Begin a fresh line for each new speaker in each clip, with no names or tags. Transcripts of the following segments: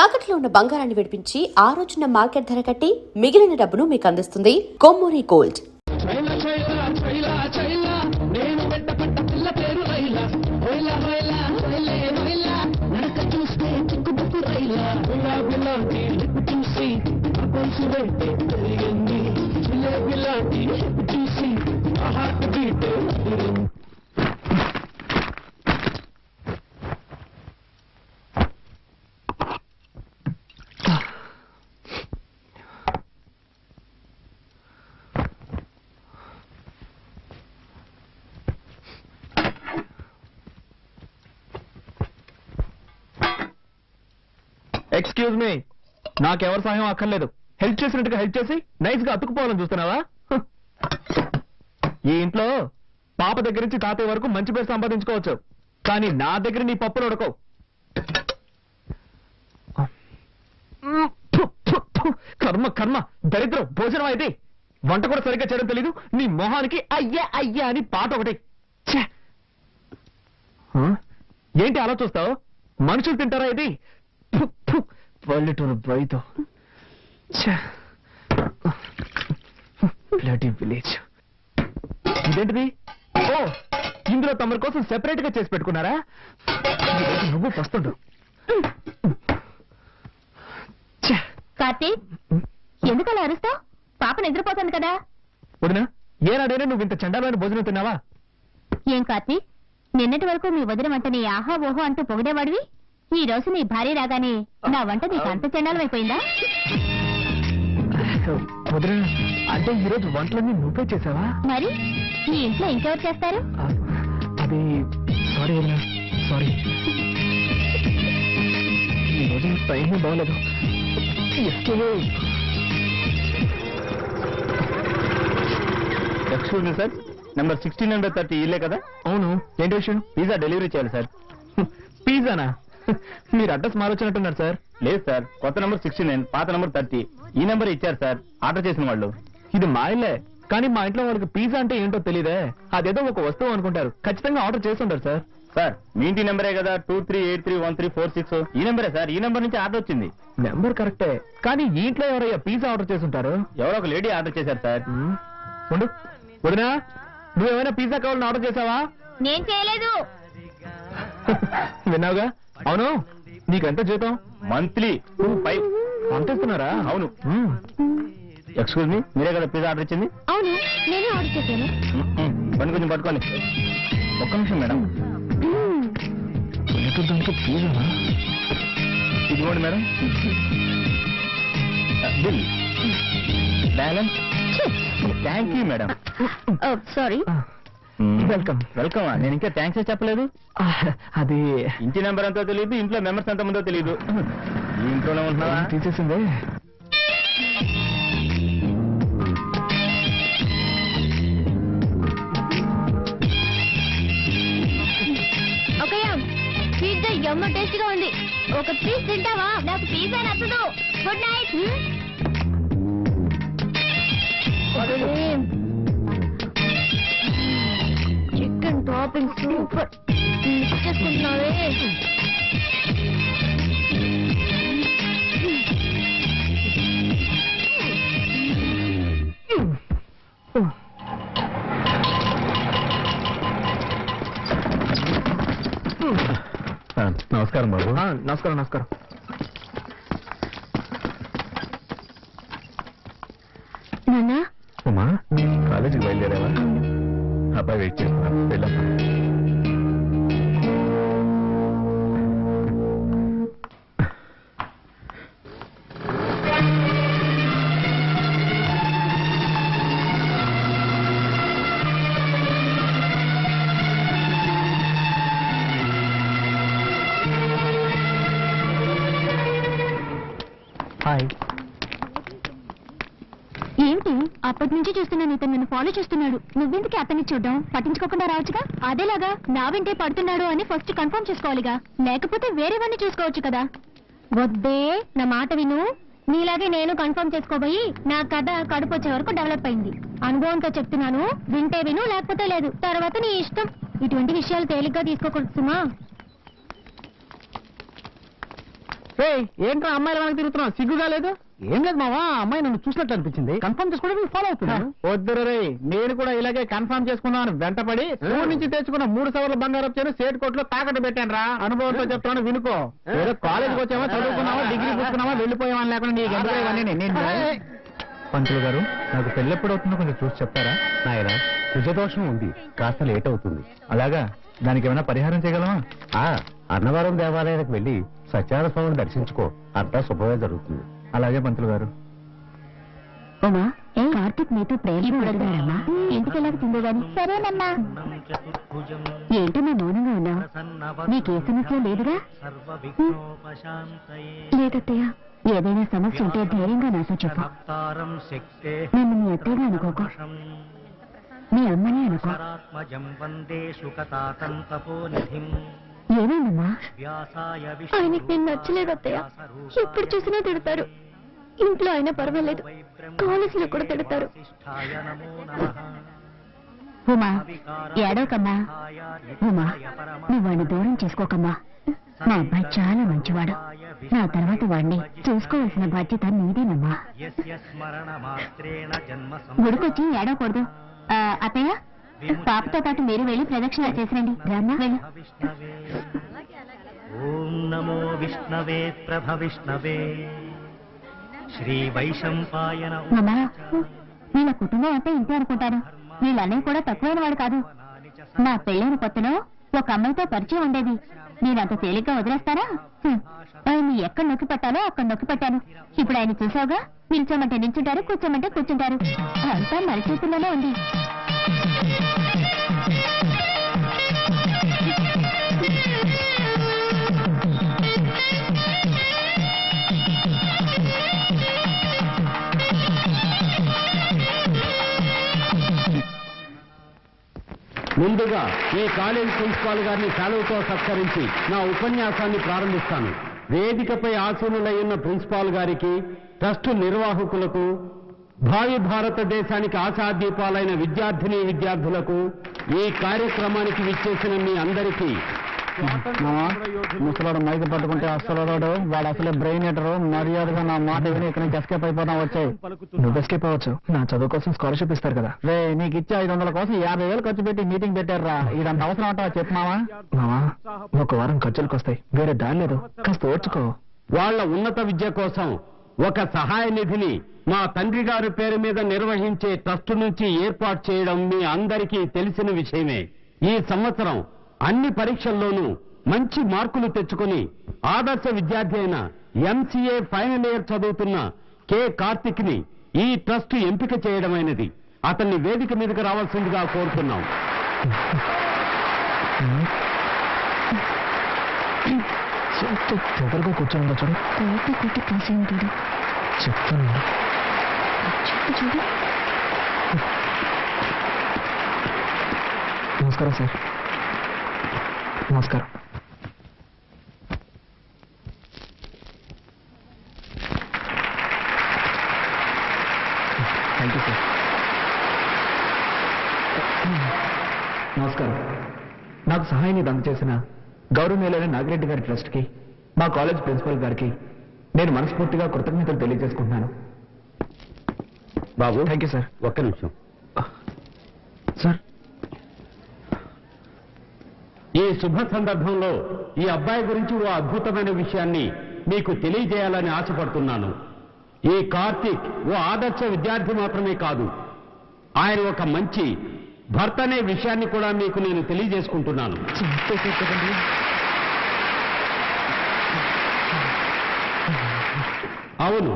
తాకట్లో ఉన్న బంగారాన్ని విడిపించి ఆ రోజున మార్కెట్ ధర కట్టి మిగిలిన డబ్బును మీకు అందిస్తుంది కొమ్మూరి గోల్డ్.
ఎక్స్క్యూజ్ మీ, నాకెవరి సహాయం అక్కర్లేదు. హెల్ప్ చేసినట్టుగా హెల్ప్ చేసి నైస్ గా అతుక్కుపోవాలని చూస్తున్నావా? ఈ ఇంట్లో పాప దగ్గర నుంచి తాతయ్య వరకు మంచి పేరు సంపాదించుకోవచ్చు, కానీ నా దగ్గర నీ పప్పులు ఉడకవు. కర్మ కర్మ దరిద్రం భోజనం అయితే వంట కూడా సరిగ్గా చేయడం తెలీదు. నీ మొహానికి అయ్యా అయ్యా అని పాట ఒకటి. ఏంటి అలా చూస్తావు? మనుషులు తింటారా ఇది? పల్లెటూరు బ్రైతో విలేజ్. ఇదేంటిది? ఓ, ఇందులో తమరి కోసం సెపరేట్ గా చేసి పెట్టుకున్నారా? నువ్వు వస్తుండు.
కార్తీక్, ఎందుకలా అరుస్తావు? పాప నిద్రపోతుంది కదా.
వదినా, ఏనాడైనా నువ్వు ఇంత చండాలమైన భోజనం తిన్నావా?
ఏం కార్తీక్, నిన్నటి వరకు మీ వదిన వంటని ఆహా ఓహో అంటూ పొగిడేవాడివి. ఈ రోజు నీ భార్య రాగానే నా వంట నీకు అంత చండాలమైపోయిందా?
వదినా, అంటే ఈరోజు వంటలన్నీ నువ్వే చేసావా?
మరి ఈ ఇంట్లో ఇంకెవరు చేస్తారు?
అది సారీ వదినా, సారీ. ఈరోజు టైం బాగలేదు.
ఎక్స్క్యూజ్ మీ సార్, నెంబర్ 1630 ఇల్లే కదా?
అవును, ఏంటి విషయం?
పిజ్జా డెలివరీ చేయాలి సార్.
పిజ్జానా? మీరు అడ్రస్ మారొచ్చినట్టున్నారు సార్.
లేదు సార్, కొత్త నెంబర్ 69, పాత నెంబర్ 30. ఈ నెంబర్ ఇచ్చారు సార్ ఆర్డర్ చేసిన వాళ్ళు.
ఇది మా ఇల్లే, కానీ మా ఇంట్లో వాళ్ళకి పిజ్జా అంటే ఏంటో తెలియదే. అదేదో ఒక వస్తువు అనుకుంటారు. ఖచ్చితంగా ఆర్డర్ చేస్తుంటారు సార్.
సార్, మీ ఇంటి నెంబరే కదా 23831346. ఈ నెంబరే సార్, ఈ నెంబర్ నుంచి ఆర్డర్ వచ్చింది.
నెంబర్ కరెక్టే, కానీ ఈ ఇంట్లో ఎవరయ్యా పిజ్జా ఆర్డర్ చేస్తుంటారు?
ఎవరో ఒక లేడీ ఆర్డర్ చేశారు సార్.
ఉండు వదినా, నువ్వేమైనా పిజ్జా కావాలని ఆర్డర్ చేసావా?
నేను చేయలేదు.
విన్నావుగా. అవును, నీకెంత జీతం?
మంత్లీ 25.
అంతేస్తున్నారా?
అవును. ఎక్స్క్యూజ్ మీ, మీరే కదా పిజ్జా ఆర్డర్ ఇచ్చింది?
అవును, నేనే ఆర్డర్ చేశాను.
బండి కొంచెం పట్టుకోండి. ఒక్క నిమిషం మేడం.
పిజ్జానా?
ఇదిగోండి madam bill. Balance. Thank you madam.
Sorry.
Welcome.
వెల్కమా? నేను ఇంకా థ్యాంక్స్ చెప్పలేదు.
అది
ఇంటి నెంబర్ ఎంతో తెలియదు, ఇంట్లో మెంబర్స్ ఎంత ముందో తెలియదు. ఈ ఇంట్లోనే ఉంటున్నావా?
తీసేసిందే.
పిజ్జా ఎమ్మ టేస్ట్ గా ఉంది. ఒక పీస్ తింటావా? నాకు పిజ్జా నచ్చదు. Good night. Chicken topping super. Mix చేసుకుంటున్నావే.
నమస్కారం బాబు.
నమస్కారం. నమస్కారం.
నాన్న,
ఉమా, కాలేజీకి బయలుదేరావా? అబ్బాయి వెయిట్ చేస్తున్నా, వెళ్ళమ్మా.
హాయ్.
ఏంటి అప్పటి నుంచి చూస్తున్నాను, ఇతను నన్ను ఫాలో చేస్తున్నాడు. నువ్వెందుకు అతన్ని చూడడం? పట్టించుకోకుండా రావచ్చుగా. అదేలాగా నా వెంటే పడుతున్నాడు అని ఫస్ట్ కన్ఫర్మ్ చేసుకోవాలిగా, లేకపోతే వేరేవన్నీ చూసుకోవచ్చు కదా. వద్దే, నా మాట విను. నీలాగే నేను కన్ఫర్మ్ చేసుకోబోయి నా కథ కడుపు వచ్చే వరకు డెవలప్ అయింది. అనుభవంతో చెప్తున్నాను, వింటే విను, లేకపోతే లేదు. తర్వాత నీ ఇష్టం. ఇటువంటి విషయాలు తేలిగ్గా తీసుకోకూడదు సుమా.
ఏంట్రా అమ్మాయిల వెనక తిరుగుతున్నావు? సిగ్గుగా లేదు? ఏం లేదు మావా, అమ్మాయి నన్ను చూసినట్టు అనిపించింది, కన్ఫర్మ్ చేసుకోవడానికి ఫాలో అవుతున్నాను. వద్దురు రే, నేను కూడా ఇలాగే కన్ఫర్మ్ చేసుకుందామని వెంటపడి ఊరు నుంచి తెచ్చుకున్న 3 సవర్ల బంగారం చేను సేట్ కోట్లో తాకట్టు పెట్టాను రా. అనుభవంతో చెప్తాను వినుకో. ఏదో కాలేజీకి వచ్చామా, చదువుకున్నావా, డిగ్రీ పుచ్చుకున్నావా, వెళ్ళిపోయావా లేకుండా నీకు ఎందుకు ఇవన్నీ? నేను పంతులు గారు, నాకు పెళ్ళెప్పుడు అవుతుందో కొంచెం చూసి చెప్తారా? నాయన, కుజదోషం ఉంది, కాస్త లేట్ అవుతుంది. అలాగా? దానికి ఏమైనా పరిహారం చేయగలమా? అన్నవరం దేవాలయానికి వెళ్ళి సత్యనారాయణ స్వామిని దర్శించుకో, అంతా శుభమే జరుగుతుంది. అలాగే పంతులు గారు.
ఉమా, కార్తీక్ నీతో ప్రేమగా ఇంటికి వెళ్ళకుందో గాని. సరేనమ్మా. ఏంటమ్మా మౌనంగా ఉన్నావు? నీకే సమస్య లేదుగా? లేదత్తయ్య. ఏదైనా సమస్య ఉంటే ధైర్యంగా నాతో చెప్పు. నేను మీ అత్తయ్యగా అనుకోకు, మీ అమ్మని అనుకో. ఏమైందమ్మా? ఆయనకి నేను నచ్చలేదు అత్తయ్య. ఎప్పుడు చూసినా తిడతారు. ఇంట్లో అయినా పర్వాలేదు, కాలేజీలో కూడా తిడతారు. ఉమా, ఏడవకమ్మా. ఉమా, నువ్వు వాడిని దూరం చేసుకోకమ్మా. మా అబ్బాయి చాలా మంచివాడు. నా తర్వాత వాడిని చూసుకోవాల్సిన బాధ్యత నీదేనమ్మా. గుడికొచ్చి ఏడవకూడదు. అత్తయ్య, పాపతో పాటు మీరు వెళ్ళి ప్రదక్షిణ చేసిరండి. రామ్మా, వెళ్ళు.
ఓం నమో విష్ణవే ప్రభ విష్ణవే శ్రీ వైశంపాయన.
అమ్మా, వీళ్ళ కుటుంబం అంటే ఇంతే అనుకుంటాను. వీళ్ళన్నయ్య కూడా తక్కువైన వాడు కాదు. నా పెళ్ళైన కొత్తలో ఒక అమ్మాయితో పరిచయం ఉండేది. నేనంత తేలిగ్గా వదిలేస్తారా? ఆయన్ని ఎక్కడ నొక్కి పెట్టాలో అక్కడ నొక్కి పెట్టాను. ఇప్పుడు ఆయన చూసావుగా, నిల్చోమంటే నిల్చుంటారు, కూర్చోమంటే కూర్చుంటారు. అంతా మన చేతుల్లోనే ఉంది.
ముందుగా ఈ కాలేజ్ ప్రిన్సిపాల్ గారిని సెలవుతో సత్కరించి నా ఉపన్యాసాన్ని ప్రారంభిస్తాను. వేదికపై ఆసీనులై ఉన్న ప్రిన్సిపాల్ గారికి, ట్రస్టు నిర్వాహకులకు, భావి భారతదేశానికి ఆశాదీపాలైన విద్యార్థులకు, ఈ కార్యక్రమానికి విచ్చేసిన మీ అందరికీ
ముసలాడు మైకి పట్టుకుంటే అసలు వాడు అసలే బ్రెయిన్ ఎటరు. మర్యాదగా నా మాట విని ఇక్కడ నుంచి ఎస్కేప్ అయిపోతాం. వచ్చాయి. నువ్వు ఎస్కేప్ అవ్వచ్చు, నా చదువు కోసం స్కాలర్షిప్ ఇస్తారు కదా. రే, నీకు ఇచ్చే 500 కోసం 50,000 ఖర్చు పెట్టి మీటింగ్ పెట్టారా? ఇదంత అవసరం అంటావా? చెప్పు మావా. ఒక వారం ఖర్చులకు వస్తాయి, వేరే దారి లేదు, కాస్త ఓర్చుకో.
వాళ్ళ ఉన్నత విద్య కోసం ఒక సహాయ నిధిని మా తండ్రి గారి పేరు మీద నిర్వహించే ట్రస్టు నుంచి ఏర్పాటు చేయడం మీ అందరికీ తెలిసిన విషయమే. ఈ సంవత్సరం అన్ని పరీక్షల్లోనూ మంచి మార్కులు తెచ్చుకుని ఆదర్శ విద్యార్థి అయిన ఎంసీఏ ఫైనల్ ఇయర్ చదువుతున్న కె కార్తిక్ ని ఈ ట్రస్ట్ ఎంపిక చేయడమైనది. అతన్ని వేదిక మీదకి రావాల్సిందిగా కోరుతున్నాం.
ఎవరిగా కూర్చోండి చూడు.
కొట్టి కాసే ఉంటాడు.
చెప్తున్నాడు.
చూడు.
నమస్కారం సార్. నమస్కారం. Thank you sir. నమస్కారం. నాకు సహాయాన్ని అందజేసిన గౌరవనీయులైన నాగిరెడ్డి గారి ట్రస్ట్కి, మా కాలేజ్ ప్రిన్సిపల్ గారికి నేను మనస్ఫూర్తిగా కృతజ్ఞతలు తెలియజేసుకుంటున్నాను.
బాబు,
థ్యాంక్ యూ సార్.
ఒక్క నిమిషం
సార్.
ఈ శుభ సందర్భంలో ఈ అబ్బాయి గురించి ఓ అద్భుతమైన విషయాన్ని మీకు తెలియజేయాలని ఆశపడుతున్నాను. ఈ కార్తీక్ ఓ ఆదర్శ విద్యార్థి మాత్రమే కాదు, ఆయన ఒక మంచి భర్త అనే విషయాన్ని కూడా మీకు నేను తెలియజేసుకుంటున్నాను. అవును,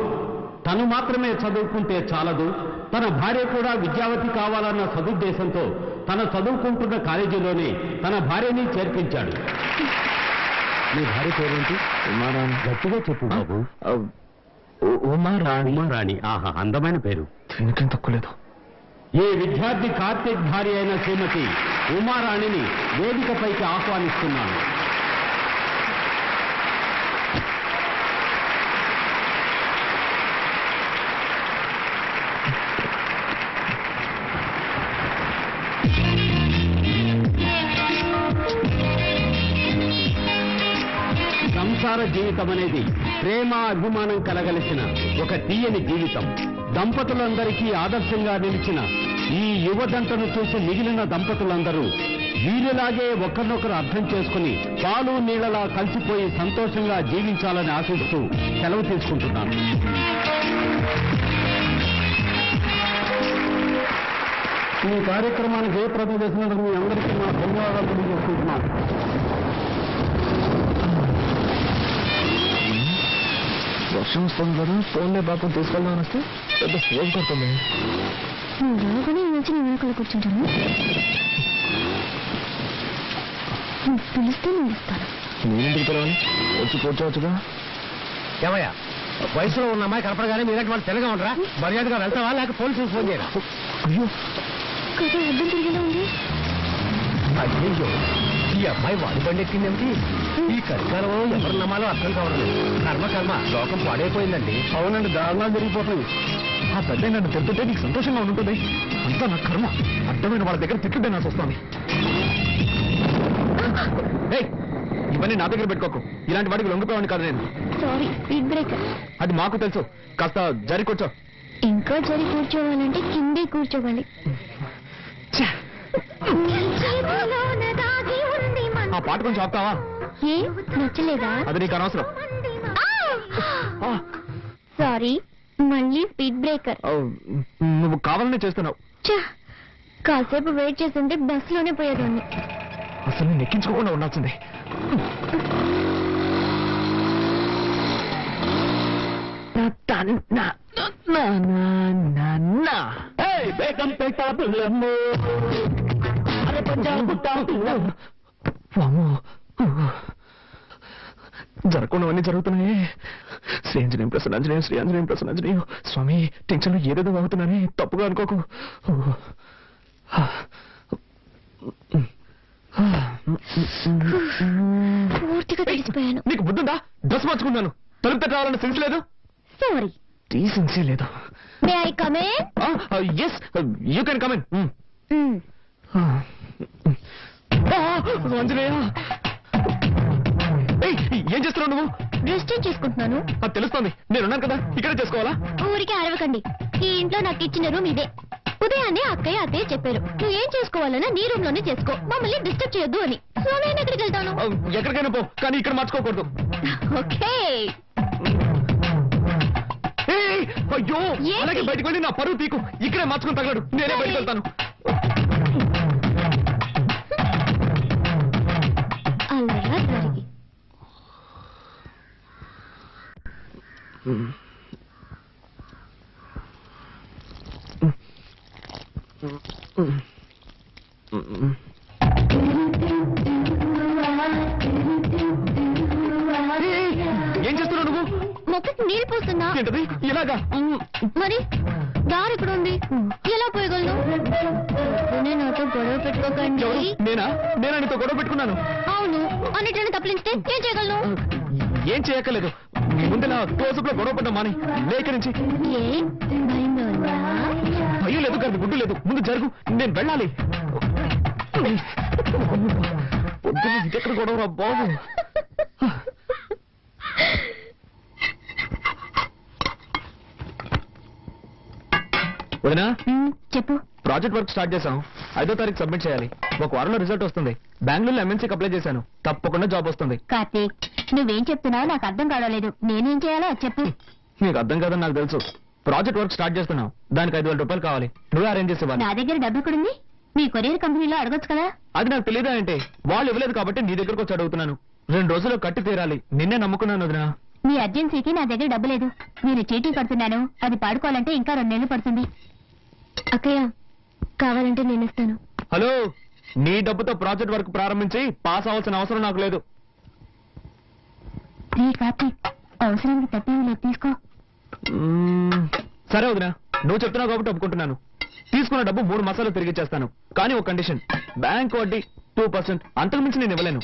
తను మాత్రమే చదువుకుంటే చాలదు, తన భార్య కూడా విద్యావతి కావాలన్న సదుద్దేశంతో తన చదువుకుంటున్న కాలేజీలోనే తన భార్యని చేర్పించాడు. మీ భార్య పేరేంటి? ఉమారాణి. గట్టిగా చెప్పు బాబు.
ఉమారాణి.
ఉమారాణి. ఆహా, అందమైన పేరు.
దీనికేం తక్కువ లేదు.
ఈ విద్యార్థి కార్తీక్ భార్య అయిన శ్రీమతి ఉమారాణిని వేదికపైకి ఆహ్వానిస్తున్నాను. సంసార జీవితం అనేది ప్రేమ అభిమానం కలగలిసిన ఒక తీయని జీవితం. దంపతులందరికీ ఆదర్శంగా నిలిచిన ఈ యువ దంటను చూసి మిగిలిన దంపతులందరూ వీరిలాగే ఒకరినొకరు అర్థం చేసుకుని పాలు నీళ్లలా కలిసిపోయి సంతోషంగా జీవించాలని ఆశిస్తూ సెలవు తీసుకుంటున్నాను. ఈ కార్యక్రమానికి జయప్రదం చేసినందుకు మీ అందరికీ నా ధన్యవాదాలు తెలియజేసుకుంటున్నాను. వర్షం వస్తుంది కదా, ఫోన్లే పాపం తీసుకెళ్దామని వస్తే పెద్ద ఫోన్ కొడుతుంది.
రాగానే వచ్చి నేను వెనకాల కూర్చుంటాను. పిలిస్తే నేను వస్తాను.
నేనెందుకు పిలవాలి? వచ్చి కూర్చోవచ్చుగా.
ఏమయ్యా, వయసులో ఉన్న అమ్మాయి కనపడగానే మీరంటే వాళ్ళు తెల్లగా ఉండరా? మర్యాదగా వెళ్తావా లేక పోలీసులకు ఫోన్ చేయరా?
అయ్యో,
కదా అర్థం తిరిగేలా ఉంది.
అయ్యో, ఈ అమ్మాయి వాడి బండి ఎక్కిందేమిటి? ఈ కలికాలంలో ఎవరు నమ్మాలో అర్థం కావడం. కర్మ లోకం పాడైపోయిందండి.
అవునండి, దారుణాలు జరిగిపోతాయి.
ఆ పెద్ద నన్ను తిరుగుతుంటే నీకు సంతోషంగా ఉంటుంది. అంతా నా కర్మ. అర్థమైన వాళ్ళ దగ్గర తిట్టుంటే నాకు వస్తుంది. ఇవన్నీ నా దగ్గర పెట్టుకోకు. ఇలాంటి వాడికి లొంగిపోయాను కాదు నేను.
Sorry, speed breaker.
అది మాకు తెలుసు. కాస్త జరి కూర్చో.
ఇంకా జరి కూర్చోవాలంటే కిందే కూర్చోవాలి.
ఆ పాట కొంచెం ఆపుతావా?
ఏ నచ్చలేదా?
అది నీకు అనవసరం.
సారీ, మళ్ళీ స్పీడ్ బ్రేకర్.
నువ్వు కావాలనే చేస్తున్నావు.
కాసేపు వెయిట్ చేస్తుంటే బస్ లోనే పోయేదాన్ని.
అసలు నేను ఎక్కించుకోకుండా ఉండాల్సిందే. జరగకుండావన్నీ జరుగుతున్నాయి. శ్రీ ఆంజనేయం ప్రసన్నాంజనేయం, శ్రీ ఆంజనేయం ప్రసన్నాంజనేయం. స్వామి, టెన్షన్లో ఏదేదో అవుతున్నానే, తప్పుగా అనుకోకు.
పూర్తిగా తెలిసిపోయాను.
నీకు బుద్ధుందా? డ్రెస్ మార్చుకున్నాను. తలుపు తట్టాలని సెన్స్ లేదు.
సారీ,
డీసెన్సీ లేదు.
May I come in?
Yes, you can come in. Anjaneya, ఏం చేస్తున్నావు నువ్వు?
డ్రెస్ చేంజ్ చేసుకుంటున్నాను.
అది తెలుస్తోంది. నేనున్నాను కదా, ఇక్కడే చేసుకోవాలా?
ఊరికే అరవకండి. ఈ ఇంట్లో నాకు ఇచ్చిన రూమ్ ఇదే. ఉదయాన్నే అత్తయ్య చెప్పారు, నువ్వు ఏం చేసుకోవాలన్నా నీ రూమ్ లోనే చేసుకో, మమ్మల్ని డిస్టర్బ్ చేయొద్దు అని. సో నేను ఎక్కడికి వెళ్తాను?
ఎక్కడికైనా పో, కానీ ఇక్కడ మార్చుకోకూడదు.
ఓకే.
అయ్యో, అలాగే బయటకు వెళ్ళి నా పరువు తీకు. ఇక్కడే మార్చుకుని తగలడు. నేనే బయటకు వెళ్తాను.
అలా జరిగి
ఏం చేస్తున్నావు నువ్వు?
మొక్కకి నీళ్ళు పోస్తున్నా.
ఏంటది ఇలాగా?
మరి దారి ఇక్కడ ఉంది, ఎలా పోయగలను? నాతో గొడవ పెట్టుకోకండి.
నేనా నీతో గొడవ పెట్టుకున్నాను?
అవును, అన్నిటిని తప్పించితే ఏం చేయగలను?
ఏం చేయక్కర్లేదు. ముందు నా క్లోజప్ లో గొడవ పడ్డా మాని. లేక నుంచి
ఏ భయంగా ఉందా?
భయం లేదు కానీ గుడ్డు లేదు. ముందు జరుగు, నేను వెళ్ళాలి. పొద్దున్న ఇదెక్కడ గొడవరా బాబు. వదినా,
చెప్పు.
ప్రాజెక్ట్ వర్క్ స్టార్ట్ చేశాం. 5వ తారీఖు సబ్మిట్ చేయాలి. ఒక వారంలో రిజల్ట్ వస్తుంది. బెంగళూరులో ఎంఎన్సీకి అప్లై చేశాను. తప్పకుండా జాబ్ వస్తుంది.
కార్తీక్, నువ్వేం చెప్తున్నావు నాకు అర్థం కావలేదు. నేనేం చేయాలో చెప్పు.
నీకు అర్థం కాదని నాకు తెలుసు. ప్రాజెక్ట్ వర్క్ స్టార్ట్ చేస్తున్నావు. దానికి 5,000 రూపాయలు కావాలి. నువ్వే అరేంజ్ చేసేవాళ్ళు.
నా దగ్గర డబ్బు ఎక్కడుంది? మీ కొరియర్ కంపెనీలో అడగొచ్చు కదా.
అది నాకు తెలియదా అంటే? వాళ్ళు ఇవ్వలేదు కాబట్టి నీ దగ్గరకు వచ్చి అడుగుతున్నాను. 2 రోజుల్లో కట్టి తీరాలి. నిన్నే నమ్ముకున్నాను వదినా.
మీ అర్జెన్సీకి నా దగ్గర డబ్బు లేదు. నేను చీటీ కడుతున్నాను. అది పాడుకోవాలంటే ఇంకా 2 నెలలు పడుతుంది. అక్కయ్య, కావాలంటే నేను ఇస్తాను.
హలో, నీ డబ్బుతో ప్రాజెక్ట్ వర్క్ ప్రారంభించి పాస్ అవ్వాల్సిన అవసరం నాకు లేదు.
కార్తీక్, అవసరానికి తప్పేమి తీసుకో.
సరే వదినా, నువ్వు చెప్తున్నావు కాబట్టి ఒప్పుకుంటున్నాను. తీసుకున్న డబ్బు 3 మాసాలు తిరిగి చేస్తాను. కానీ ఒక కండిషన్, బ్యాంక్ వడ్డీ 2%. అంతకు మించి నేను ఇవ్వలేను.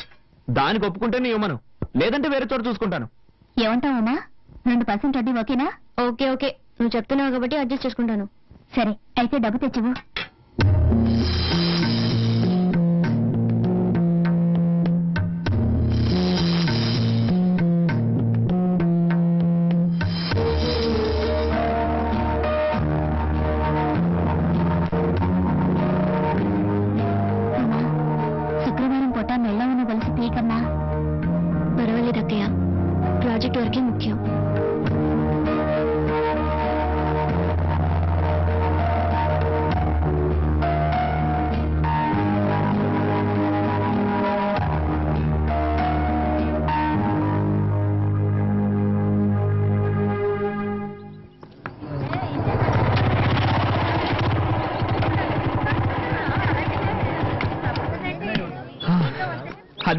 దానికి ఒప్పుకుంటే నీ ఇవ్వను, లేదంటే వేరే చోట చూసుకుంటాను.
ఏమంటావమ్మా? 2% వడ్డీ ఓకేనా? ఓకే ఓకే, నువ్వు చెప్తున్నావు కాబట్టి అడ్జస్ట్ చేసుకుంటాను. సరే, అయితే డబ్బు తెచ్చివు.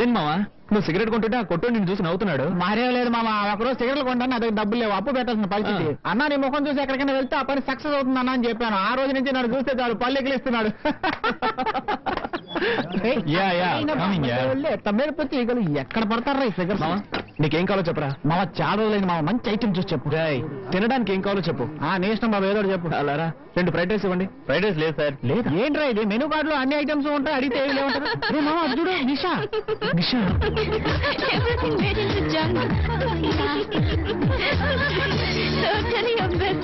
అదేంటి మావా నువ్వు సిగరెట్ కొంటుంటే ఆ కొట్టు నిన్ను చూసి నవ్వుతున్నాడు.
మరేం లేదు మామ, ఒకరోజు సిగరెట్లు కొంటాను, నా దగ్గర డబ్బులు లేవు, అప్పు పెట్టాల్సిన పరిస్థితి. అన్నా నీ ముఖం చూసి ఎక్కడికైనా వెళ్తే ఆ పని సక్సెస్ అవుతుంది అన్న అని చెప్పాను. ఆ రోజు నుంచి నన్ను చూస్తే చాలు పళ్ళు ఎగిలిస్తున్నాడు.
coming, yeah.
తమ్మేడిపోతే ఈగలు ఎక్కడ పడతారా ఈ ఫిగర్స్?
నీకేం కావాలో చెప్పరా?
మామ చాలా రోజులైంది మామ, మంచి ఐటమ్ చూసి చెప్పు.
తినడానికి ఏం కావాలో చెప్పు.
నీ ఇష్టం బాబు, ఏదో ఒకటి చెప్పు.
అలారా 2 ఫ్రైడ్ రైస్ ఇవ్వండి. ఫ్రైడ్ రైస్ లేదు సార్. లేదు.
ఏంట్రా ఇది, మెనూ కార్డు లో అన్ని ఐటమ్స్ ఉంటాయి, అడిగితే ఏమి లేవుంటారు. మామ అది చూడు, నిషా.
నిషా
Everything made into junk. Totally a mess.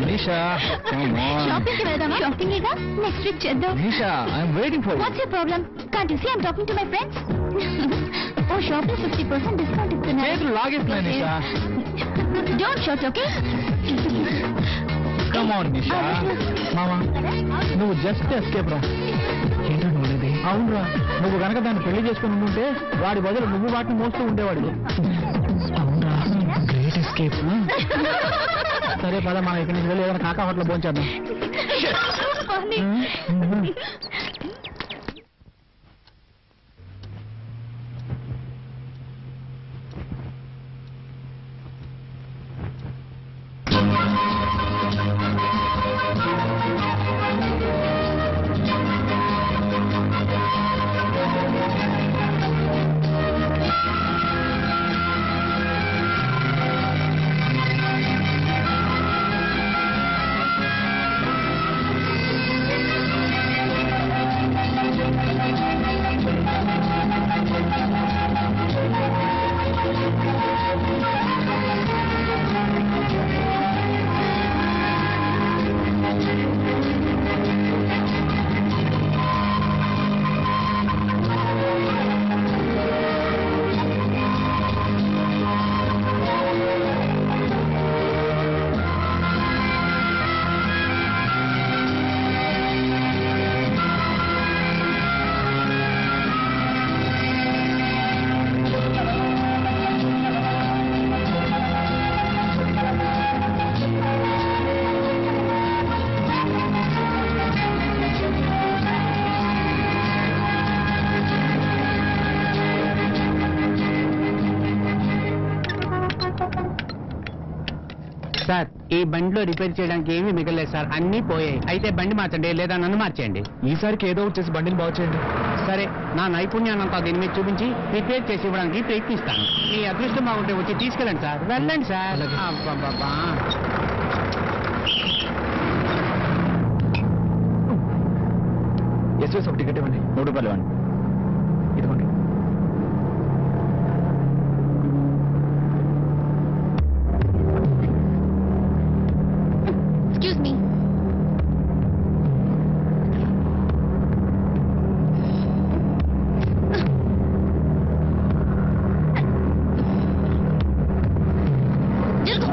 Nisha
Shopping కి వెళ్దామా? Shopping ఏగా, next week చేద్దాం.
Nisha I'm waiting for
What's your problem? Can't you see I'm talking to my friends? Oh, shopping 50% discount ఇస్తున్నారు.
చేతులు లాగేస్తున్నాయి Nisha.
Don't shout, okay?
Come on Nisha.
మామ నువ్వు just escape రా.
ఏంటో నువ్వు
అవునరా, నువ్వు గనక దాన్ని పెళ్లి చేసుకుని ఉంటే వాడి బదులు నువ్వు వాటిని మోస్తూ ఉండేవాడు.
అవునా గ్రేట్ ఎస్కేప్.
సరే పద, మనం ఇక్కడి నుంచి వెళ్ళి ఏదైనా కాకా హోటల్ భోంచేద్దాం.
Funny.
సార్, ఈ బండిలో రిపేర్ చేయడానికి ఏమీ మిగలేదు సార్, అన్నీ పోయాయి. అయితే బండి మార్చండి, లేదా నన్ను మార్చేయండి.
ఈసారికి ఏదో ఒకటి చేసి బండిని బాగు చేయండి.
సరే, నా నైపుణ్యాన్నంతా దీని మీద చూపించి రిపేర్ చేసి ఇవ్వడానికి ప్రయత్నిస్తాను. మీ అదృష్టం బాగుంటే వచ్చి తీసుకెళ్ళండి సార్. వెళ్ళండి సార్. అబ్బబ్బబ్బా.
ఎస్ఎస్ ఒక టికెట్ ఇవ్వండి. 3 రూపాయలు ఇవ్వండి. ఇదిగోండి.
Excuse me. జరుగు.